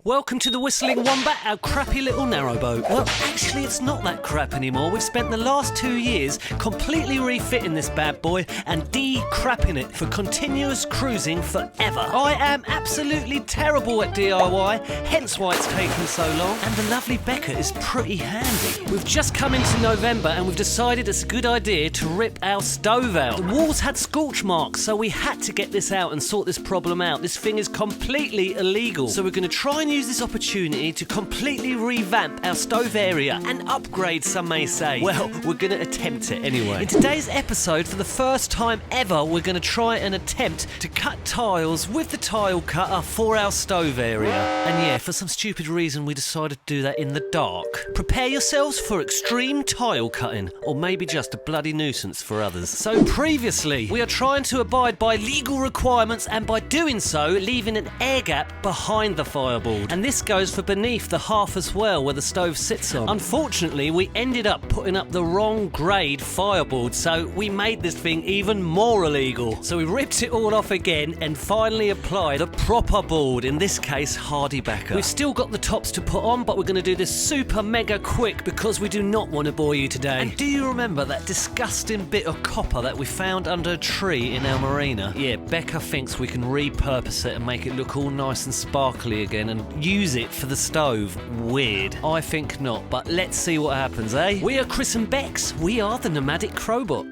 Welcome to the Whistling Wombat, our crappy little narrowboat. Well, actually it's not that crap anymore. We've spent the last 2 years completely refitting this bad boy and de-crapping it for continuous cruising forever. I am absolutely terrible at DIY, hence why it's taken so long, and the lovely Becca is pretty handy. We've just come into November and we've decided it's a good idea to rip our stove out. The walls had scorch marks, so we had to get this out and sort this problem out. This thing is completely illegal, so we're going to try and use this opportunity to completely revamp our stove area and upgrade, some may say. Well, we're going to attempt it anyway. In today's episode, for the first time ever, we're going to try and attempt to cut tiles with the tile cutter for our stove area. And yeah, for some stupid reason we decided to do that in the dark. Prepare yourselves for extreme tile cutting, or maybe just a bloody nuisance for others. So previously, we are trying to abide by legal requirements, and by doing so, leaving an air gap behind the fireboard. And this goes for beneath the hearth as well, where the stove sits on. Unfortunately, we ended up putting up the wrong grade fireboard, so we made this thing even more illegal. So we ripped it all off again and finally applied a proper board, in this case hardy backer. We've still got the tops to put on, but we're going to do this super mega quick because we do not want to bore you today. And do you remember that disgusting bit of copper that we found under a tree in our marina? Yeah, Becca thinks we can repurpose it and make it look all nice and sparkly again and use it for the stove. Weird. I think not, but let's see what happens, eh? We are Chris and Bex. We are the Nomadic Crobot.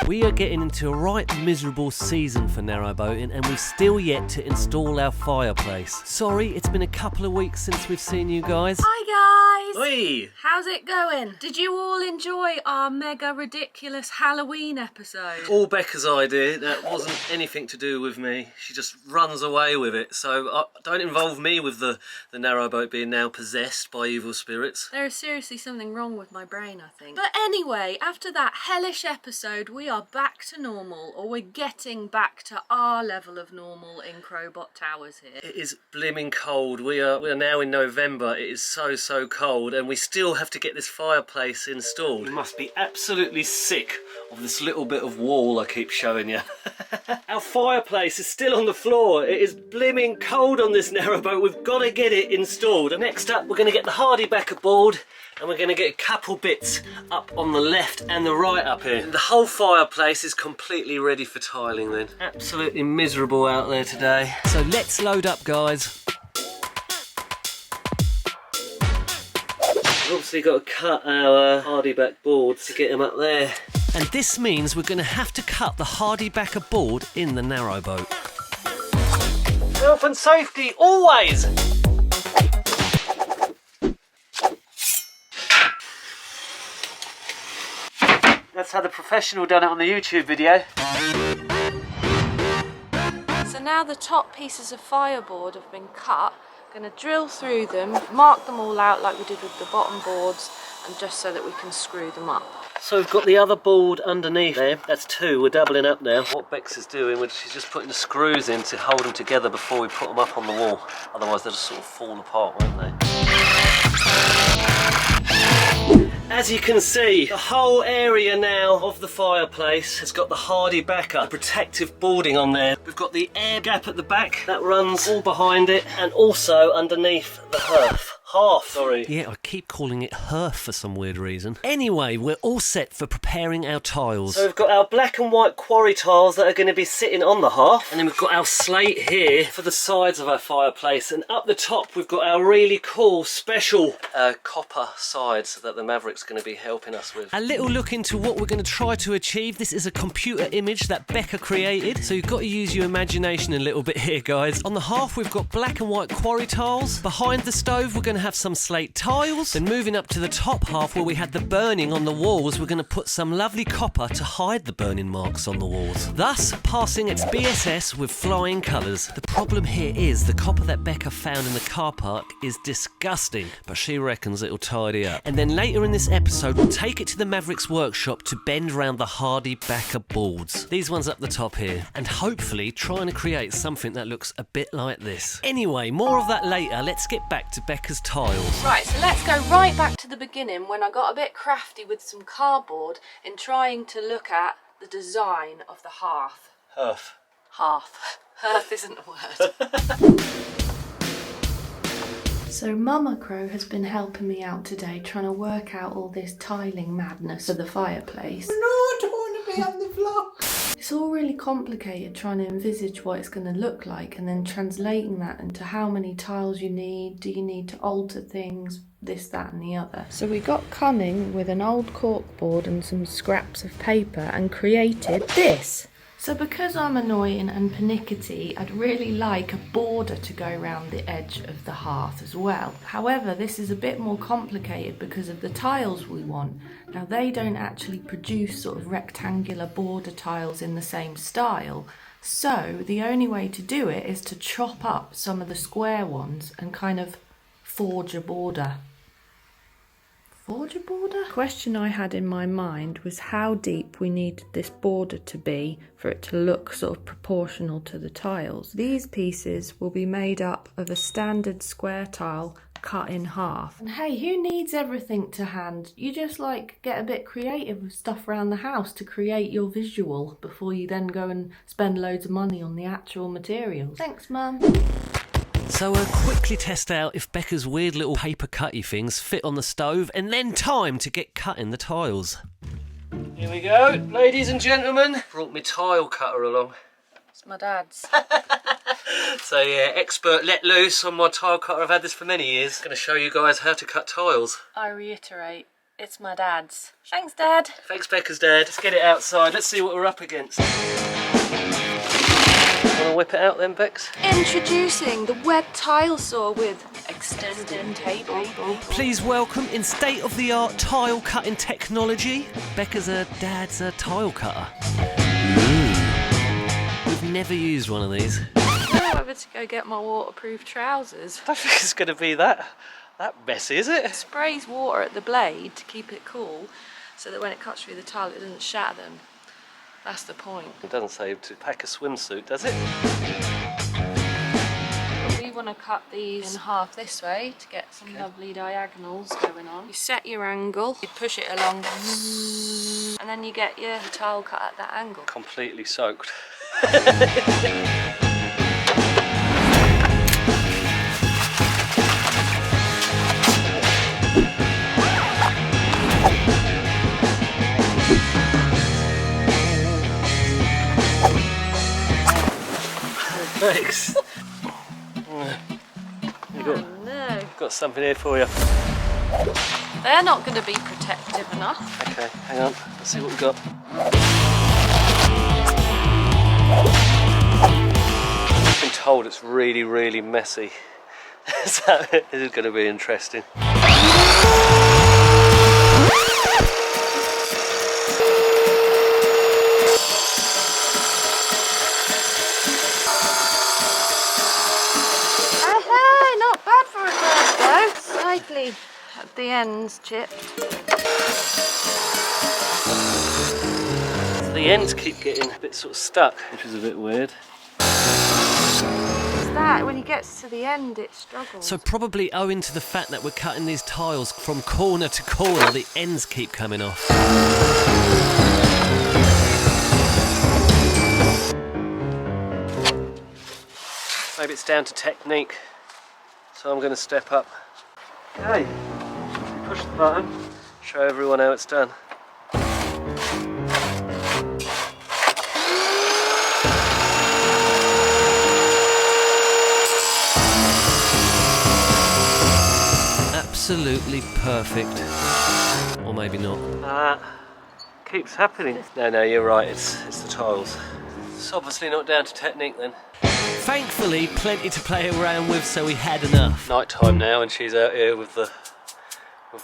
We are getting into a right miserable season for narrowboating, and we've still yet to install our fireplace. Sorry, it's been a couple of weeks since we've seen you guys. Hi guys! Oi! How's it going? Did you all enjoy our mega ridiculous Halloween episode? All Becca's idea. That wasn't anything to do with me. She just runs away with it. So don't involve me with the narrowboat being now possessed by evil spirits. There is seriously something wrong with my brain, I think. But anyway, after that hellish episode, we are back to normal, or we're getting back to our level of normal in Crobot Towers here. It is blimmin' cold. We are now in November. It is so cold, and we still have to get this fireplace installed. You must be absolutely sick of this little bit of wall I keep showing you. Our fireplace is still on the floor. It is blimmin' cold on this narrowboat. We've got to get it installed. And next up, we're going to get the hardy backer board, and we're going to get a couple bits up on the left and the right up here. And the whole fireplace is completely ready for tiling then. Absolutely miserable out there today. So let's load up, guys. We've obviously got to cut our hardy back boards to get them up there. And this means we're going to have to cut the hardy backer board in the narrowboat. Health and safety, always! That's how the professional done it on the YouTube video. So now the top pieces of fireboard have been cut. I'm going to drill through them, mark them all out like we did with the bottom boards, and just so that we can screw them up. So we've got the other board underneath there. That's two, we're doubling up now. What Bex is doing, she's just putting the screws in to hold them together before we put them up on the wall. Otherwise they'll just sort of fall apart, won't they? As you can see, the whole area now of the fireplace has got the hardy backer, protective boarding on there. We've got the air gap at the back that runs all behind it, and also underneath the hearth. Yeah, I keep calling it hearth for some weird reason. Anyway, we're all set for preparing our tiles. So we've got our black and white quarry tiles that are going to be sitting on the hearth, and then we've got our slate here for the sides of our fireplace, and up the top we've got our really cool special copper sides that the Maverick's going to be helping us with. A little look into what we're going to try to achieve. This is a computer image that Becca created, so you've got to use your imagination a little bit here, guys. On the hearth we've got black and white quarry tiles. Behind the stove we're going to have some slate tiles. Then moving up to the top half where we had the burning on the walls, we're going to put some lovely copper to hide the burning marks on the walls, thus passing its BSS with flying colours. The problem here is the copper that Becca found in the car park is disgusting, but she reckons it'll tidy up. And then later in this episode we'll take it to the Maverick's workshop to bend round the hardy backer boards. These ones up the top here, and hopefully trying to create something that looks a bit like this. Anyway, more of that later. Let's get back to Becca's tiles. Right, so let's go right back to the beginning when I got a bit crafty with some cardboard in trying to look at the design of the hearth. Hearth. Hearth. Hearth isn't a word. So Mama Crow has been helping me out today, trying to work out all this tiling madness of the fireplace. No, I don't want to be on the vlog. It's all really complicated trying to envisage what it's going to look like and then translating that into how many tiles you need, do you need to alter things, this, that and the other. So we got cunning with an old corkboard and some scraps of paper and created this. So because I'm annoying and pernickety, I'd really like a border to go around the edge of the hearth as well. However, this is a bit more complicated because of the tiles we want. Now they don't actually produce sort of rectangular border tiles in the same style. So the only way to do it is to chop up some of the square ones and kind of forge a border. Forge a border? The question I had in my mind was how deep we needed this border to be for it to look sort of proportional to the tiles. These pieces will be made up of a standard square tile cut in half. And hey, who needs everything to hand? You just like get a bit creative with stuff around the house to create your visual before you then go and spend loads of money on the actual materials. Thanks, Mum. So quickly test out if Becca's weird little paper cutty things fit on the stove, and then time to get cutting the tiles. Here we go, ladies and gentlemen. Brought me tile cutter along. It's my dad's. So yeah, expert let loose on my tile cutter. I've had this for many years. Going to show you guys how to cut tiles. I reiterate, it's my dad's. Thanks, Dad. Thanks, Becca's dad. Let's get it outside. Let's see what we're up against. Want to whip it out then, Bex? Introducing the wet tile saw with extended table. Please welcome, in state-of-the-art tile cutting technology, Becca's dad's tile cutter. We've never used one of these. I'm over to go get my waterproof trousers. I don't think it's going to be that messy, is it? It sprays water at the blade to keep it cool, so that when it cuts through the tile it doesn't shatter them. That's the point. It doesn't say to pack a swimsuit, does it? We want to cut these in half this way to get some lovely diagonals going on. You set your angle, you push it along, and then you get your tile cut at that angle. Completely soaked. Thanks. Got something here for you. They're not going to be protective enough. Okay, hang on. Let's see what we've got. I've been told it's really, really messy. So this is going to be interesting. Slightly at the ends chipped. So the ends keep getting a bit sort of stuck, which is a bit weird. It's that, when he gets to the end it struggles. So probably owing to the fact that we're cutting these tiles from corner to corner, the ends keep coming off. Maybe it's down to technique. So I'm going to step up. Okay, push the button, show everyone how it's done. Absolutely perfect. Or maybe not. Keeps happening. No, you're right, it's the tiles. It's obviously not down to technique then. Thankfully, plenty to play around with, so we had enough. Night time now, and she's out here with the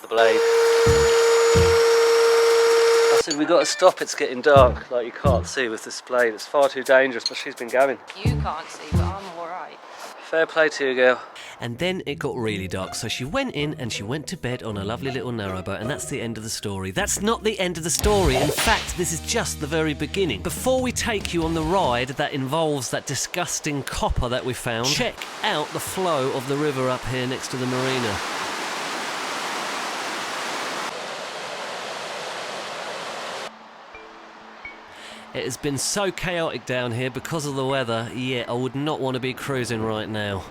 blade. I said we got to stop. It's getting dark. Like you can't see with this blade. It's far too dangerous. But she's been going. You can't see, but I'm all right. Fair play to you, girl. And then it got really dark, so she went in and she went to bed on a lovely little narrowboat, and that's the end of the story. That's not the end of the story. In fact, this is just the very beginning. Before we take you on the ride that involves that disgusting copper that we found, check out the flow of the river up here next to the marina. It has been so chaotic down here because of the weather. Yeah, I would not want to be cruising right now.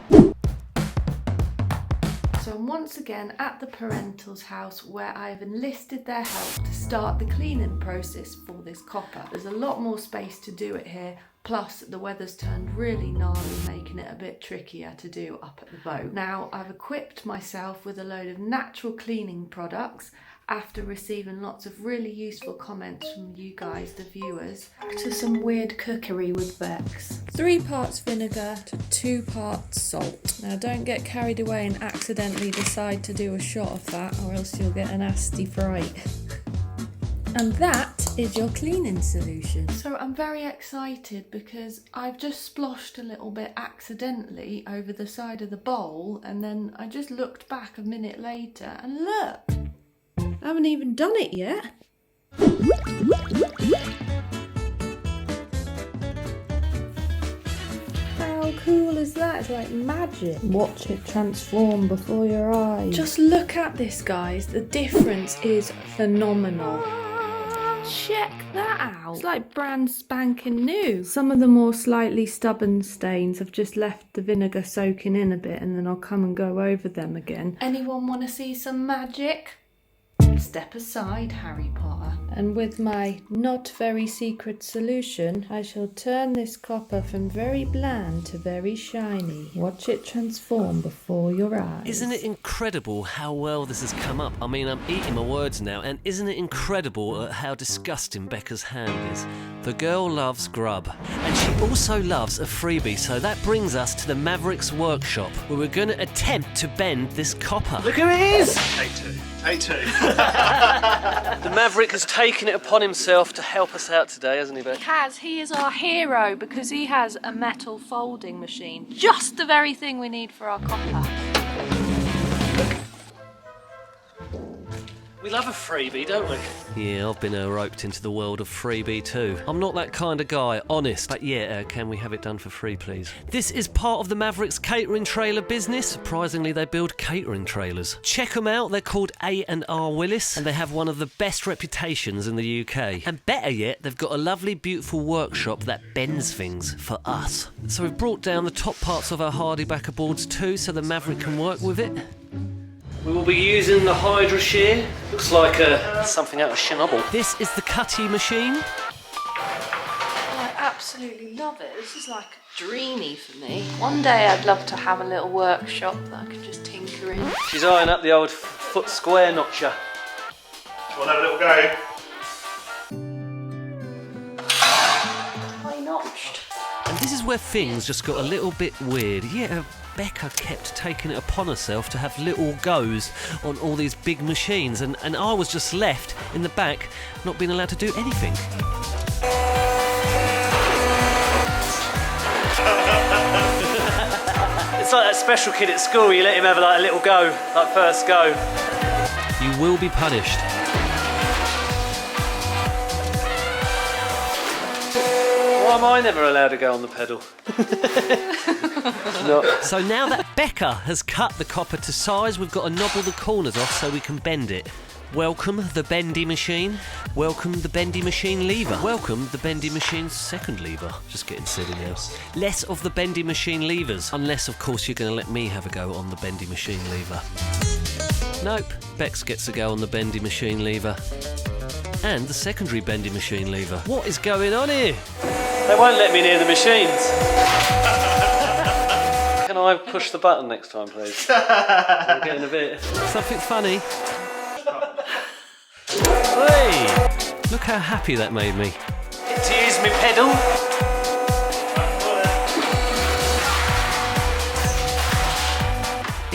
So I'm once again at the parental's house where I've enlisted their help to start the cleaning process for this copper. There's a lot more space to do it here, plus the weather's turned really gnarly, making it a bit trickier to do up at the boat. Now I've equipped myself with a load of natural cleaning products after receiving lots of really useful comments from you guys, the viewers, to some weird cookery with Bex. 3 parts vinegar to 2 parts salt. Now don't get carried away and accidentally decide to do a shot of that, or else you'll get a nasty fright. And that is your cleaning solution. So I'm very excited because I've just splashed a little bit accidentally over the side of the bowl, and then I just looked back a minute later and look! I haven't even done it yet. How cool is that? It's like magic. Watch it transform before your eyes. Just look at this, guys. The difference is phenomenal. Check that out. It's like brand spanking new. Some of the more slightly stubborn stains have just left the vinegar soaking in a bit, and then I'll come and go over them again. Anyone want to see some magic? Step aside, Harry Potter. And with my not very secret solution, I shall turn this copper from very bland to very shiny. Watch it transform before your eyes. Isn't it incredible how well this has come up? I mean, I'm eating my words now, and isn't it incredible at how disgusting Becca's hand is? The girl loves grub, and she also loves a freebie, so that brings us to the Mavericks workshop, where we're going to attempt to bend this copper. Look who it is! Take two. The Maverick has taken it upon himself to help us out today, hasn't he, Beck? He is our hero because he has a metal folding machine. Just the very thing we need for our copper. We love a freebie, don't we? Yeah, I've been roped into the world of freebie too. I'm not that kind of guy, honest. But yeah, can we have it done for free, please? This is part of the Mavericks catering trailer business. Surprisingly, they build catering trailers. Check them out. They're called A&R Willis, and they have one of the best reputations in the UK. And better yet, they've got a lovely, beautiful workshop that bends things for us. So we've brought down the top parts of our Hardy backer boards too, so the Maverick can work with it. We will be using the Hydra shear. Looks like something out of Chernobyl. This is the cutty machine. I absolutely love it. This is like dreamy for me. One day I'd love to have a little workshop that I could just tinker in. She's eyeing up the old foot square notcher. Do you want to have a little go? I notched. And this is where things just got a little bit weird. Yeah, Becca kept taking it upon herself to have little goes on all these big machines, and I was just left in the back not being allowed to do anything. It's like that special kid at school, you let him have like a little go, like first go. You will be punished. Why am I never allowed to go on the pedal? So now that Becca has cut the copper to size, we've got to nobble the corners off so we can bend it. Welcome the bendy machine. Welcome the bendy machine lever. Welcome the bendy machine's second lever. Just getting silly now. Less of the bendy machine levers, unless of course you're going to let me have a go on the bendy machine lever. Nope, Bex gets to go on the bendy machine lever. And the secondary bendy machine lever. What is going on here? They won't let me near the machines. Can I push the button next time, please? I'm getting a bit... Something funny. Hey! Look how happy that made me. Get to use my pedal.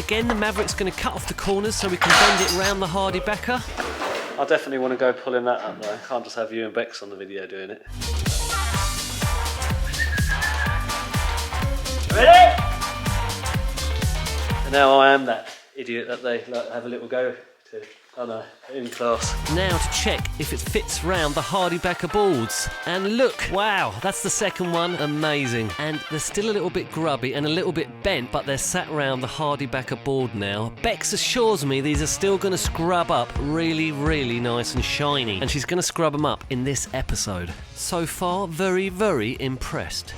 Again, the Maverick's going to cut off the corners so we can bend it round the Hardy backer. I definitely want to go pulling that up though. I can't just have you and Bex on the video doing it. Ready? And now I am that idiot that they like have a little go I know, in class. Now to check if it fits round the Hardybacker boards. And look, wow, that's the second one, amazing. And they're still a little bit grubby and a little bit bent, but they're sat round the Hardybacker board now. Bex assures me these are still going to scrub up really, really nice and shiny. And she's going to scrub them up in this episode. So far, very, very impressed.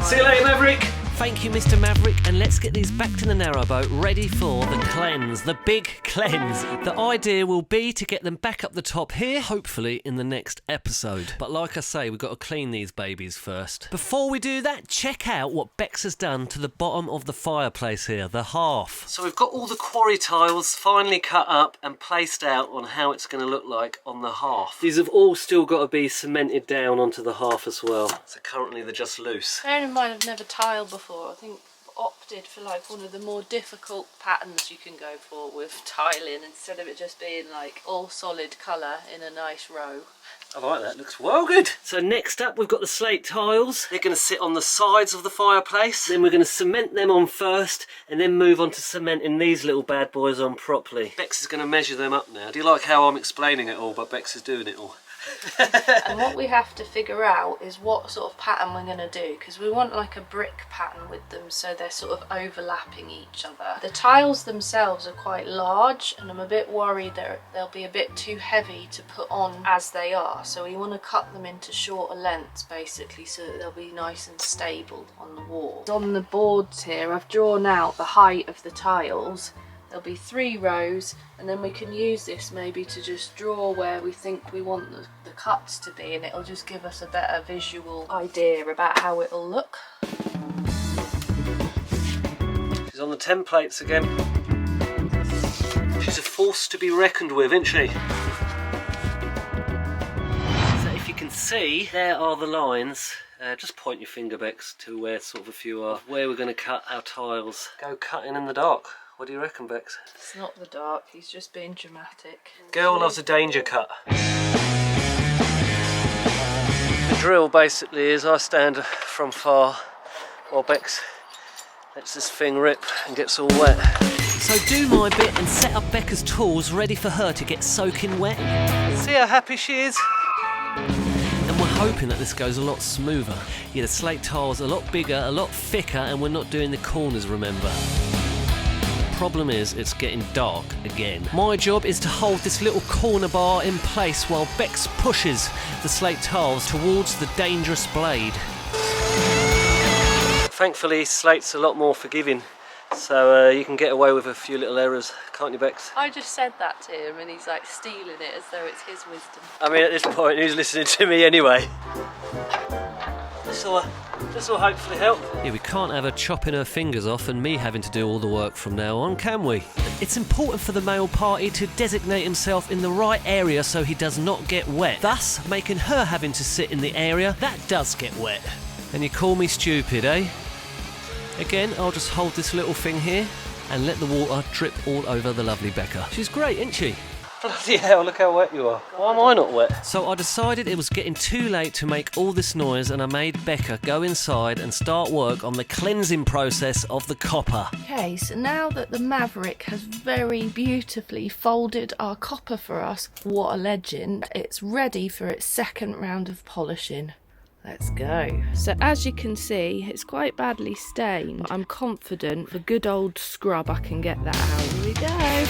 See you later, Maverick. Thank you, Mr. Maverick, and let's get these back to the narrowboat, ready for the cleanse, the big cleanse. The idea will be to get them back up the top here, hopefully in the next episode. But like I say, we've got to clean these babies first. Before we do that, check out what Bex has done to the bottom of the fireplace here, the hearth. So we've got all the quarry tiles finally cut up and placed out on how it's going to look like on the hearth. These have all still got to be cemented down onto the hearth as well. So currently they're just loose. Bearing in mind I've never tiled before, I think I've opted for like one of the more difficult patterns you can go for with tiling instead of it just being like all solid colour in a nice row. I like that, looks well good. So next up we've got the slate tiles. They're going to sit on the sides of the fireplace. Then we're going to cement them on first and then move on to cementing these little bad boys on properly. Bex is going to measure them up now. Do you like how I'm explaining it all but Bex is doing it all? And what we have to figure out is what sort of pattern we're going to do, because we want like a brick pattern with them so they're sort of overlapping each other. The tiles themselves are quite large and I'm a bit worried that they'll be a bit too heavy to put on as they are, so we want to cut them into shorter lengths basically so that they'll be nice and stable on the wall. On the boards here I've drawn out the height of the tiles. There'll be 3 rows and then we can use this maybe to just draw where we think we want the cuts to be, and it'll just give us a better visual idea about how it'll look. She's on the templates again. She's a force to be reckoned with, isn't she? So if you can see, there are the lines. Just point your finger, Bex, to where sort of a few are. Where we're going to cut our tiles. Go cutting in the dark. What do you reckon, Bex? It's not the dark, he's just being dramatic. Girl loves a danger cut. The drill basically is I stand from far while Bex lets this thing rip and gets all wet. So do my bit and set up Becca's tools ready for her to get soaking wet. See how happy she is? And we're hoping that this goes a lot smoother. Yeah, the slate tiles are a lot bigger, a lot thicker, and we're not doing the corners, remember. Problem is it's getting dark again. My job is to hold this little corner bar in place while Bex pushes the slate tiles towards the dangerous blade. Thankfully slate's a lot more forgiving, so you can get away with a few little errors, can't you, Bex? I just said that to him and he's like stealing it as though it's his wisdom. I mean, at this point who's listening to me anyway? This will hopefully help. Yeah, we can't have her chopping her fingers off and me having to do all the work from now on, can we? It's important for the male party to designate himself in the right area so he does not get wet, thus making her having to sit in the area that does get wet. And you call me stupid, eh? Again, I'll just hold this little thing here and let the water drip all over the lovely Becca. She's great, isn't she? Bloody hell, look how wet you are. Why am I not wet? So I decided it was getting too late to make all this noise and I made Becca go inside and start work on the cleansing process of the copper. Okay, so now that the Maverick has very beautifully folded our copper for us, what a legend, it's ready for its second round of polishing. Let's go. So as you can see, it's quite badly stained, but I'm confident with a good old scrub I can get that out. Here we go.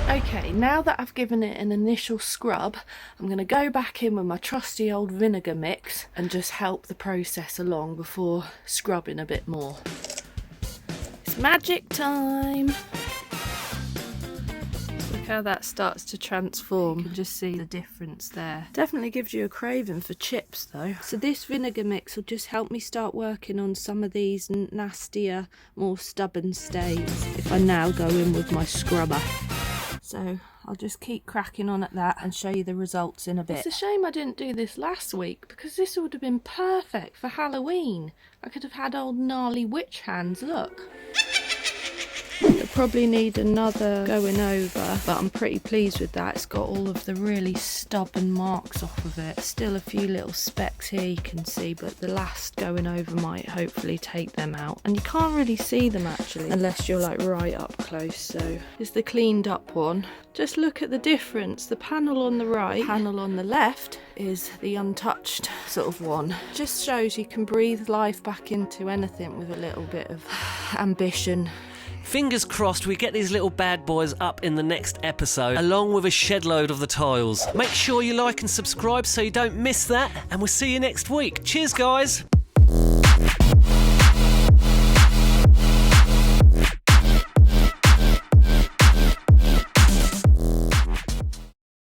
Okay, now that I've given it an initial scrub, I'm going to go back in with my trusty old vinegar mix and just help the process along before scrubbing a bit more. It's magic time! Look how that starts to transform. You can just see the difference there. Definitely gives you a craving for chips though. So this vinegar mix will just help me start working on some of these nastier, more stubborn stains if I now go in with my scrubber. So I'll just keep cracking on at that and show you the results in a bit. It's a shame I didn't do this last week because this would have been perfect for Halloween. I could have had old gnarly witch hands, look. The Probably need another going over, but I'm pretty pleased with that. It's got all of the really stubborn marks off of it. Still a few little specks here you can see, but the last going over might hopefully take them out. And you can't really see them actually, unless you're like right up close. So it's the cleaned up one. Just look at the difference. The panel on the right, panel on the left is the untouched sort of one. Just shows you can breathe life back into anything with a little bit of ambition. Fingers crossed we get these little bad boys up in the next episode, along with a shed load of the tiles. Make sure you like and subscribe so you don't miss that, and we'll see you next week. Cheers, guys!